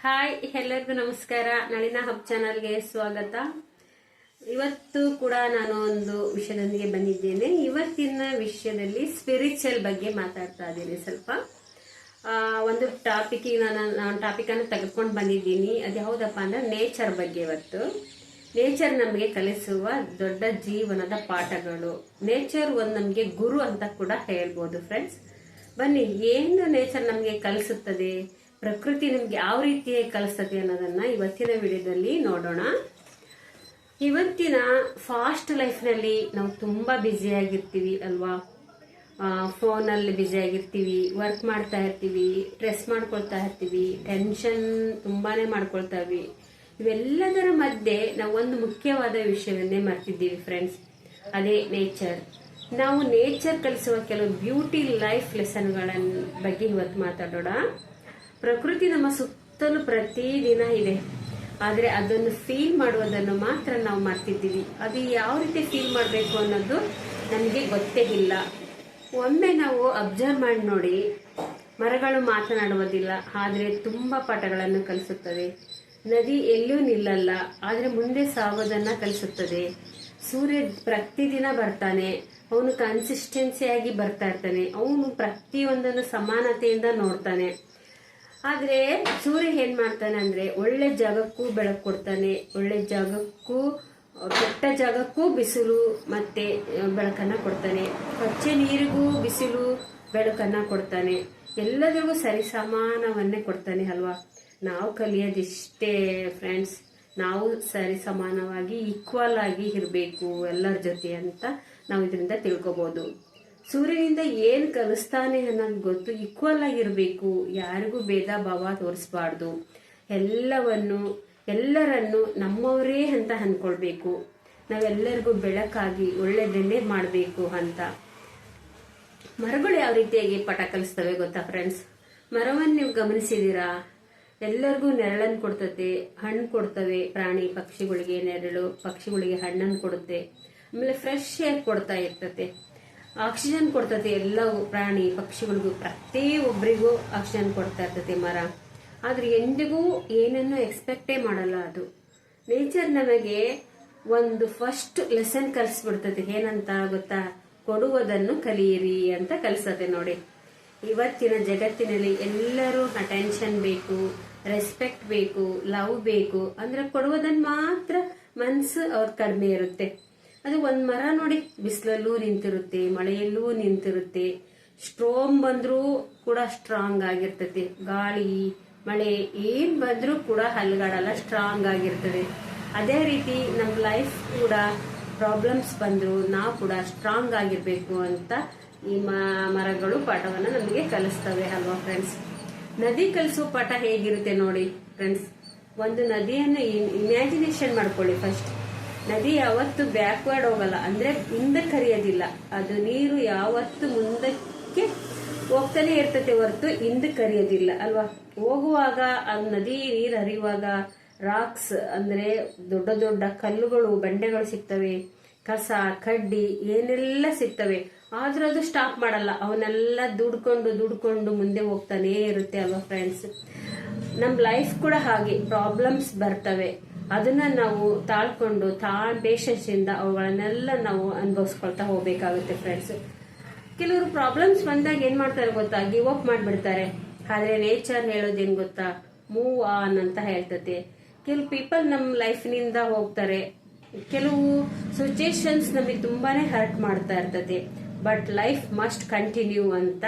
Hi, ಎಲ್ಲರಿಗೂ ನಮಸ್ಕಾರ. ನಳಿನ hub ಚಾನಲ್ಗೆ ಸ್ವಾಗತ. ಇವತ್ತು ಕೂಡ ನಾನು ಒಂದು ವಿಷಯದೊಂದಿಗೆ ಬಂದಿದ್ದೇನೆ. ಇವತ್ತಿನ ವಿಷಯದಲ್ಲಿ ಸ್ಪಿರಿಚುವಲ್ ಬಗ್ಗೆ ಮಾತಾಡ್ತಾ ಇದ್ದೀನಿ. ಸ್ವಲ್ಪ ಒಂದು ನಾನು ಟಾಪಿಕ್ ಅನ್ನು ತೆಗೆದುಕೊಂಡು ಬಂದಿದ್ದೀನಿ. ಅದು ಯಾವುದಪ್ಪ ಅಂದ್ರೆ ನೇಚರ್ ಬಗ್ಗೆ. ಇವತ್ತು ನೇಚರ್ ನಮಗೆ ಕಲಿಸುವ ದೊಡ್ಡ ಜೀವನದ ಪಾಠಗಳು. ನೇಚರ್ ಒಂದು ನಮಗೆ ಗುರು ಅಂತ ಕೂಡ ಹೇಳ್ಬೋದು ಫ್ರೆಂಡ್ಸ್. ಬನ್ನಿ, ಏನು ನೇಚರ್ ನಮಗೆ ಕಲಿಸುತ್ತದೆ, ಪ್ರಕೃತಿ ನಮ್ಗೆ ಯಾವ ರೀತಿ ಕಲಿಸ್ತದೆ ಅನ್ನೋದನ್ನ ಇವತ್ತಿನ ವಿಡಿಯೋದಲ್ಲಿ ನೋಡೋಣ. ಇವತ್ತಿನ ಫಾಸ್ಟ್ ಲೈಫ್ನಲ್ಲಿ ನಾವು ತುಂಬಾ ಬ್ಯುಸಿ ಆಗಿರ್ತೀವಿ ಅಲ್ವಾ. ಫೋನಲ್ಲಿ ಬ್ಯುಸಿ ಆಗಿರ್ತೀವಿ, ವರ್ಕ್ ಮಾಡ್ತಾ ಇರ್ತೀವಿ, ಸ್ಟ್ರೆಸ್ ಮಾಡ್ಕೊಳ್ತಾ ಇರ್ತೀವಿ, ಟೆನ್ಷನ್ ತುಂಬಾನೇ ಮಾಡ್ಕೊಳ್ತಾವಿ. ಇವೆಲ್ಲದರ ಮಧ್ಯೆ ನಾವು ಒಂದು ಮುಖ್ಯವಾದ ವಿಷಯವನ್ನೇ ಮರ್ತಿದ್ದೀವಿ ಫ್ರೆಂಡ್ಸ್. ಅದೇ ನೇಚರ್. ನಾವು ನೇಚರ್ ಕಲಿಸುವ ಕೆಲವು ಬ್ಯೂಟಿ ಲೈಫ್ ಲೆಸನ್ಗಳ ಬಗ್ಗೆ ಇವತ್ತು ಮಾತಾಡೋಣ. ಪ್ರಕೃತಿ ನಮ್ಮ ಸುತ್ತಲೂ ಪ್ರತಿದಿನ ಇದೆ, ಆದ್ರೆ ಅದನ್ನು ಫೀಲ್ ಮಾಡುವುದನ್ನು ಮಾತ್ರ ನಾವು ಮಾಡ್ತಿದ್ದೀವಿ. ಅದು ಯಾವ ರೀತಿ ಫೀಲ್ ಮಾಡಬೇಕು ಅನ್ನೋದು ನಮಗೆ ಗೊತ್ತೇ ಇಲ್ಲ. ಒಮ್ಮೆ ನಾವು ಅಬ್ಸರ್ವ್ ಮಾಡಿ ನೋಡಿ, ಮರಗಳು ಮಾತನಾಡುವುದಿಲ್ಲ, ಆದ್ರೆ ತುಂಬಾ ಪಾಠಗಳನ್ನು ಕಲಿಸುತ್ತದೆ. ನದಿ ಎಲ್ಲೂ ನಿಲ್ಲಲ್ಲ, ಆದ್ರೆ ಮುಂದೆ ಸಾಗೋದನ್ನ ಕಲಿಸುತ್ತದೆ. ಸೂರ್ಯ ಪ್ರತಿದಿನ ಬರ್ತಾನೆ, ಅವನು ಕನ್ಸಿಸ್ಟೆನ್ಸಿಯಾಗಿ ಬರ್ತಾ ಇರ್ತಾನೆ. ಅವನು ಪ್ರತಿಯೊಂದನ್ನು ಸಮಾನತೆಯಿಂದ ನೋಡ್ತಾನೆ. ಆದ್ರೆ ಸೂರ್ಯ ಏನ್ ಮಾಡ್ತಾನೆ ಅಂದ್ರೆ, ಒಳ್ಳೆ ಜಾಗಕ್ಕೂ ಬೆಳಕು ಕೊಡ್ತಾನೆ, ಒಳ್ಳೆ ಜಾಗಕ್ಕೂ ಕೆಟ್ಟ ಜಾಗಕ್ಕೂ ಬಿಸಿಲು ಮತ್ತೆ ಬೆಳಕನ್ನ ಕೊಡ್ತಾನೆ. ಕೊಚ್ಚೆ ನೀರಿಗೂ ಬಿಸಿಲು ಬೆಳಕನ್ನ ಕೊಡ್ತಾನೆ. ಎಲ್ಲರಿಗೂ ಸರಿ ಸಮಾನವನ್ನೇ ಕೊಡ್ತಾನೆ ಅಲ್ವಾ. ನಾವು ಕಲಿಯೋದಿಷ್ಟೇ ಫ್ರೆಂಡ್ಸ್, ನಾವು ಸರಿ ಸಮಾನವಾಗಿ ಈಕ್ವಲ್ ಆಗಿ ಇರಬೇಕು ಎಲ್ಲರ ಜೊತೆ ಅಂತ ನಾವು ಇದರಿಂದ ತಿಳ್ಕೊಬಹುದು. ಸೂರ್ಯನಿಂದ ಏನ್ ಕಲಿಸ್ತಾನೆ ಅನ್ನೋದು ಗೊತ್ತು. ಈಕ್ವಲ್ ಆಗಿರ್ಬೇಕು, ಯಾರಿಗೂ ಭೇದ ಭಾವ ತೋರಿಸಬಾರ್ದು. ಎಲ್ಲರನ್ನು ನಮ್ಮವರೇ ಅಂತ ಅನ್ಕೊಳ್ಬೇಕು. ನಾವೆಲ್ಲರಿಗೂ ಬೆಳಕಾಗಿ ಒಳ್ಳೆದನ್ನೇ ಮಾಡಬೇಕು ಅಂತ. ಮರಗಳು ಯಾವ ರೀತಿಯಾಗಿ ಪಾಠ ಕಲಿಸ್ತವೆ ಗೊತ್ತಾ ಫ್ರೆಂಡ್ಸ್. ಮರವನ್ನು ನೀವು ಗಮನಿಸಿದೀರಾ? ಎಲ್ಲರಿಗೂ ನೆರಳನ್ನು ಕೊಡ್ತತೆ, ಹಣ್ಣು ಕೊಡ್ತವೆ. ಪ್ರಾಣಿ ಪಕ್ಷಿಗಳಿಗೆ ನೆರಳು, ಪಕ್ಷಿಗಳಿಗೆ ಹಣ್ಣನ್ನು ಕೊಡುತ್ತೆ. ಆಮೇಲೆ ಫ್ರೆಶ್ ಏರ್ ಕೊಡ್ತಾ ಇರ್ತತೆ, ಆಕ್ಸಿಜನ್ ಕೊಡ್ತದೆ. ಎಲ್ಲವೂ ಪ್ರಾಣಿ ಪಕ್ಷಿಗಳಿಗೂ ಪ್ರತಿಯೊಬ್ಬರಿಗೂ ಆಕ್ಸಿಜನ್ ಕೊಡ್ತಾ ಇರ್ತದೆ ಮರ. ಆದ್ರೆ ಎಂದಿಗೂ ಏನನ್ನು ಎಕ್ಸ್ಪೆಕ್ಟೇ ಮಾಡಲ್ಲ ಅದು. ನೇಚರ್ ನಮಗೆ ಒಂದು ಫಸ್ಟ್ ಲೆಸನ್ ಕಲಿಸ್ಬಿಡ್ತದೆ. ಏನಂತ ಗೊತ್ತಾ? ಕೊಡುವುದನ್ನು ಕಲಿಯಿರಿ ಅಂತ ಕಲಿಸ್ತದೆ ನೋಡಿ. ಇವತ್ತಿನ ಜಗತ್ತಿನಲ್ಲಿ ಎಲ್ಲರೂ ಅಟೆನ್ಷನ್ ಬೇಕು, ರೆಸ್ಪೆಕ್ಟ್ ಬೇಕು, ಲವ್ ಬೇಕು. ಅಂದ್ರೆ ಕೊಡುವುದನ್ನು ಮಾತ್ರ ಮನ್ಸು ಅವ್ರ ಕಡಿಮೆ ಇರುತ್ತೆ. ಅದು ಒಂದ್ ಮರ ನೋಡಿ, ಬಿಸಿಲಲ್ಲೂ ನಿಂತಿರುತ್ತೆ, ಮಳೆಯಲ್ಲೂ ನಿಂತಿರುತ್ತೆ. ಸ್ಟ್ರೋಮ್ ಬಂದ್ರೂ ಕೂಡ ಸ್ಟ್ರಾಂಗ್ ಆಗಿರ್ತದೆ. ಗಾಳಿ ಮಳೆ ಏನ್ ಬಂದ್ರೂ ಕೂಡ ಹಲ್ಗಾಡಲ್ಲ, ಸ್ಟ್ರಾಂಗ್ ಆಗಿರ್ತದೆ. ಅದೇ ರೀತಿ ನಮ್ ಲೈಫ್ ಕೂಡ ಪ್ರಾಬ್ಲಮ್ಸ್ ಬಂದ್ರು ನಾವು ಕೂಡ ಸ್ಟ್ರಾಂಗ್ ಆಗಿರ್ಬೇಕು ಅಂತ ಈ ಮರಗಳು ಪಾಠವನ್ನ ನಮಗೆ ಕಲಿಸ್ತವೆ ಅಲ್ವಾ ಫ್ರೆಂಡ್ಸ್. ನದಿ ಕಲಿಸುವ ಪಾಠ ಹೇಗಿರುತ್ತೆ ನೋಡಿ ಫ್ರೆಂಡ್ಸ್. ಒಂದು ನದಿಯನ್ನು ಇಮ್ಯಾಜಿನೇಷನ್ ಮಾಡ್ಕೊಳ್ಳಿ ಫಸ್ಟ್. ನದಿ ಯಾವತ್ತು ಬ್ಯಾಕ್ವರ್ಡ್ ಹೋಗಲ್ಲ, ಅಂದ್ರೆ ಹಿಂದಕ್ಕೆ ಹರಿಯೋದಿಲ್ಲ. ಅದು ನೀರು ಯಾವತ್ತು ಮುಂದಕ್ಕೆ ಹೋಗ್ತಾನೆ ಇರ್ತತೆ ಹೊರತು ಹಿಂದಕ್ಕೆ ಹರಿಯೋದಿಲ್ಲ ಅಲ್ವಾ. ಹೋಗುವಾಗ ಆ ನದಿ ನೀರು ಹರಿಯುವಾಗ ರಾಕ್ಸ್ ಅಂದ್ರೆ ದೊಡ್ಡ ದೊಡ್ಡ ಕಲ್ಲುಗಳು, ಬಂಡೆಗಳು ಸಿಗ್ತವೆ, ಕಸ ಕಡ್ಡಿ ಏನೆಲ್ಲ ಸಿಗ್ತವೆ. ಆದ್ರೂ ಅದು ಸ್ಟಾಪ್ ಮಾಡಲ್ಲ, ಅವನ್ನೆಲ್ಲ ದುಡ್ಕೊಂಡು ಮುಂದೆ ಹೋಗ್ತಾನೆ ಇರುತ್ತೆ ಅಲ್ವಾ ಫ್ರೆಂಡ್ಸ್. ನಮ್ ಲೈಫ್ ಕೂಡ ಹಾಗೆ ಪ್ರಾಬ್ಲಮ್ಸ್ ಬರ್ತವೆ. ಅದನ್ನ ನಾವು ತಾಳ್ಕೊಂಡು ಪೇಷನ್ಸ್ ಇಂದ ಅವುಗಳನ್ನೆಲ್ಲ ನಾವು ಅನುಭವಿಸ್ಕೊಳ್ತಾ ಹೋಗ್ಬೇಕಾಗುತ್ತೆ ಫ್ರೆಂಡ್ಸ್. ಕೆಲವರು ಪ್ರಾಬ್ಲಮ್ಸ್ ಬಂದಾಗ ಏನ್ ಮಾಡ್ತಾರೆ ಗೊತ್ತಾ? ಗಿವ್ ಅಪ್ ಮಾಡ್ಬಿಡ್ತಾರೆ. ಆದ್ರೆ ನೇಚರ್ ಹೇಳೋದೇನ್ ಗೊತ್ತಾ? ಮೂವ್ ಆನ್ ಅಂತ ಹೇಳ್ತತೆ. ಕೆಲವು ಪೀಪಲ್ ನಮ್ ಲೈಫ್ ನಿಂದ ಹೋಗ್ತಾರೆ. ಕೆಲವು ಸಿಚುಯೇಷನ್ಸ್ ನಮಗೆ ತುಂಬಾನೇ ಹರ್ಟ್ ಮಾಡ್ತಾ ಇರ್ತದೆ. ಬಟ್ ಲೈಫ್ ಮಸ್ಟ್ ಕಂಟಿನ್ಯೂ ಅಂತ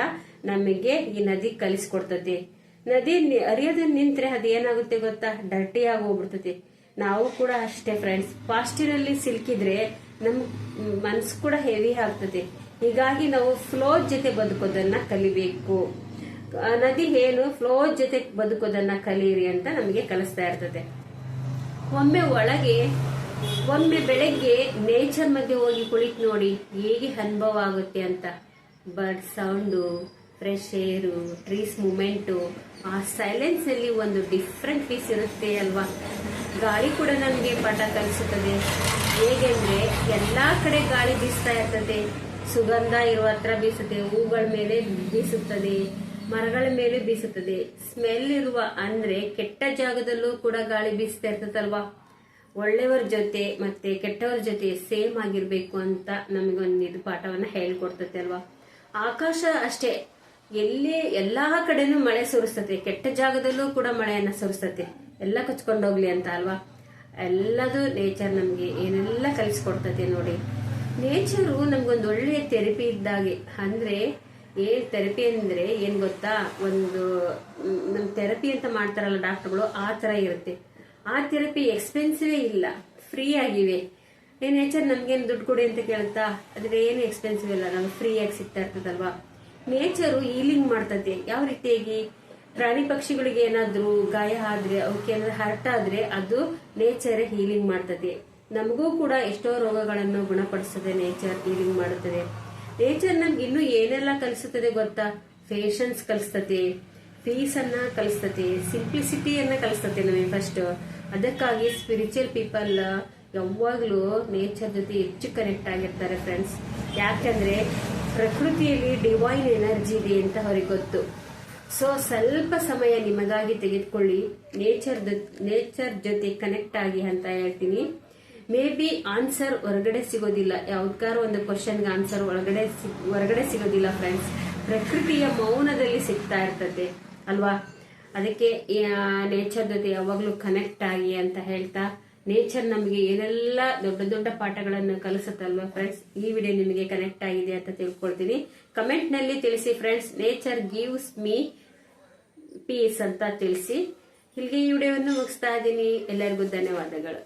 ನಮಗೆ ಈ ನದಿ ಕಲಿಸ್ಕೊಡ್ತದೆ. ನದಿ ಹರಿಯೋದನ್ನ ನಿಂತ್ರೆ ಅದೇನಾಗುತ್ತೆ ಗೊತ್ತಾ? ಡರ್ಟಿ ಆಗಿ ಹೋಗ್ಬಿಡ್ತದೆ. ನಾವು ಕೂಡ ಅಷ್ಟೇ ಫ್ರೆಂಡ್ಸ್. ಪಾಸ್ಟಿನಲ್ಲಿ ಸಿಲ್ಕಿದ್ರೆ ನಮ್ ಮನ್ಸು ಕೂಡ ಹೆವಿ ಆಗ್ತದೆ. ಹೀಗಾಗಿ ನಾವು ಫ್ಲೋ ಜೊತೆ ಬದುಕೋದನ್ನ ಕಲಿಬೇಕು. ನದಿ ಏನು ಫ್ಲೋ ಜೊತೆ ಬದುಕೋದನ್ನ ಕಲೀರಿ ಅಂತ ನಮಗೆ ಕಲಿಸ್ತಾ ಇರ್ತದೆ. ಒಮ್ಮೆ ಬೆಳಗ್ಗೆ ನೇಚರ್ ಮಧ್ಯೆ ಹೋಗಿ ಕುಳಿತು ನೋಡಿ ಹೇಗೆ ಅನುಭವ ಆಗುತ್ತೆ ಅಂತ. ಬರ್ಡ್ ಸೌಂಡು, ಫ್ರೆಶ್ ಏರು, ಟ್ರೀಸ್ ಮೂಮೆಂಟು, ಆ ಸೈಲೆನ್ಸ್ ಅಲ್ಲಿ ಒಂದು ಡಿಫ್ರೆಂಟ್ ಪೀಸ್ ಇರುತ್ತೆ ಅಲ್ವಾ. ಗಾಳಿ ಕೂಡ ನಮಗೆ ಪಾಠ ಕಲಿಸುತ್ತದೆ. ಹೇಗೆಂದ್ರೆ ಎಲ್ಲಾ ಕಡೆ ಗಾಳಿ ಬೀಸ್ತಾ ಇರ್ತದೆ. ಸುಗಂಧ ಇರುವ ಹತ್ರ ಬೀಸುತ್ತೆ, ಹೂಗಳ ಮೇಲೆ ಬೀಸುತ್ತದೆ. ಮರಗಳ ಮೇಲೆ ಬೀಸುತ್ತದೆ. ಸ್ಮೆಲ್ ಇರುವ ಅಂದ್ರೆ ಕೆಟ್ಟ ಜಾಗದಲ್ಲೂ ಕೂಡ ಗಾಳಿ ಬೀಸ್ತಾ ಇರ್ತದಲ್ವಾ. ಒಳ್ಳೆಯವರ ಜೊತೆ ಮತ್ತೆ ಕೆಟ್ಟವರ ಜೊತೆ ಸೇಮ್ ಆಗಿರ್ಬೇಕು ಅಂತ ನಮಗೊಂದು ಇದು ಪಾಠವನ್ನ ಹೇಳ್ಕೊಡ್ತತೆ ಅಲ್ವಾ. ಆಕಾಶ ಅಷ್ಟೇ, ಎಲ್ಲಾ ಕಡೆನೂ ಮಳೆ ಸುರಿಸ್ತತೆ, ಕೆಟ್ಟ ಜಾಗದಲ್ಲೂ ಕೂಡ ಮಳೆಯನ್ನ ಸುರಿಸ್ತತೆ, ಎಲ್ಲ ಕೊಚ್ಕೊಂಡೋಗ್ಲಿ ಅಂತ ಅಲ್ವಾ. ಎಲ್ಲದು ನೇಚರ್ ನಮ್ಗೆ ಏನೆಲ್ಲ ಕಲಿಸ್ಕೊಡ್ತತೆ ನೋಡಿ. ನೇಚರು ನಮ್ಗೊಂದು ಒಳ್ಳೆಯ ಥೆರಪಿ ಇದ್ದಾಗೆ. ಅಂದ್ರೆ ಏನ್ ಥೆರಪಿ ಅಂದ್ರೆ ಏನ್ ಗೊತ್ತಾ, ಒಂದು ನಮ್ ಥೆರಪಿ ಅಂತ ಮಾಡ್ತಾರಲ್ಲ ಡಾಕ್ಟರ್ಗಳು, ಆ ತರ ಇರುತ್ತೆ. ಆ ಥೆರಪಿ ಎಕ್ಸ್ಪೆನ್ಸಿವ್ ಇಲ್ಲ, ಫ್ರೀ ಆಗಿವೆ. ನೇಚರ್ ನಮ್ಗೇನು ದುಡ್ಡು ಕೊಡಿ ಅಂತ ಕೇಳುತ್ತಾ, ಅದ್ರ ಏನು ಎಕ್ಸ್ಪೆನ್ಸಿವ್ ಇಲ್ಲ, ನಮ್ಗೆ ಫ್ರೀ ಆಗಿ ಸಿಗ್ತಾ ಇರ್ತದಲ್ವಾ. ನೇಚರು ಹೀಲಿಂಗ್ ಮಾಡ್ತದೆ. ಯಾವ ರೀತಿಯಾಗಿ ಪ್ರಾಣಿ ಪಕ್ಷಿಗಳಿಗೆ ಏನಾದ್ರೂ ಗಾಯ ಆದ್ರೆ, ಅವಕ್ಕೆ ಏನಾದ್ರು ಹರ್ಟ್ ಆದ್ರೆ ಅದು ನೇಚರ್ ಹೀಲಿಂಗ್ ಮಾಡ್ತದೆ. ನಮಗೂ ಕೂಡ ಎಷ್ಟೋ ರೋಗಗಳನ್ನು ಗುಣಪಡಿಸ್ತದೆ ನೇಚರ್ ಹೀಲಿಂಗ್ ಮಾಡುತ್ತದೆ. ನೇಚರ್ ನಮ್ಗೆ ಇನ್ನೂ ಏನೆಲ್ಲ ಕಲಿಸುತ್ತದೆ ಗೊತ್ತಾ, ಪೇಷನ್ಸ್ ಕಲಿಸ್ತದೆ, ಪೀಸ್ ಅನ್ನ ಕಲಿಸ್ತದೆ, ಸಿಂಪ್ಲಿಸಿಟಿಯನ್ನ ಕಲಿಸ್ತದೆ ನಮಗೆ ಫಸ್ಟ್. ಅದಕ್ಕಾಗಿ ಸ್ಪಿರಿಚುವಲ್ ಪೀಪಲ್ ಯಾವಾಗ್ಲೂ ನೇಚರ್ ಜೊತೆ ಹೆಚ್ಚು ಕನೆಕ್ಟ್ ಆಗಿರ್ತಾರೆ ಫ್ರೆಂಡ್ಸ್. ಯಾಕಂದ್ರೆ ಪ್ರಕೃತಿಯಲ್ಲಿ ಡಿವೈನ್ ಎನರ್ಜಿ ಇದೆ ಅಂತ ಅವ್ರಿಗೆ ಗೊತ್ತು. ಸೊ ಸ್ವಲ್ಪ ಸಮಯ ನಿಮಗಾಗಿ ತೆಗೆದುಕೊಳ್ಳಿ, ನೇಚರ್ ಜೊತೆ ಕನೆಕ್ಟ್ ಆಗಿ ಅಂತ ಹೇಳ್ತೀನಿ. ಮೇ ಬಿ ಆನ್ಸರ್ ಹೊರಗಡೆ ಸಿಗೋದಿಲ್ಲ, ಯಾವ್ದಾರು ಒಂದು ಕ್ವಶನ್ಗೆ ಆನ್ಸರ್ ಹೊರಗಡೆ ಸಿಗೋದಿಲ್ಲ ಫ್ರೆಂಡ್ಸ್. ಪ್ರಕೃತಿಯ ಮೌನದಲ್ಲಿ ಸಿಗ್ತಾ ಇರ್ತದೆ ಅಲ್ವಾ. ಅದಕ್ಕೆ ನೇಚರ್ ಜೊತೆ ಯಾವಾಗ್ಲೂ ಕನೆಕ್ಟ್ ಆಗಿ ಅಂತ ಹೇಳ್ತಾ, ನೇಚರ್ ನಮಗೆ ಏನೆಲ್ಲ ದೊಡ್ಡ ದೊಡ್ಡ ಪಾಠಗಳನ್ನು ಕಲಿಸುತ್ತಲ್ವಾ ಫ್ರೆಂಡ್ಸ್. ಈ ವಿಡಿಯೋ ನಿಮಗೆ ಕನೆಕ್ಟ್ ಆಗಿದೆ ಅಂತ ತಿಳ್ಕೊಳ್ತೀನಿ. ಕಮೆಂಟ್ ನಲ್ಲಿ ತಿಳಿಸಿ friends, nature gives me peace ಅಂತ ತಿಳಿಸಿ. ಇಲ್ಲಿಗೆ ಈ ವಿಡಿಯೋವನ್ನು ಮುಗಿಸ್ತಾ ಇದ್ದೀನಿ. ಎಲ್ಲರಿಗೂ ಧನ್ಯವಾದಗಳು.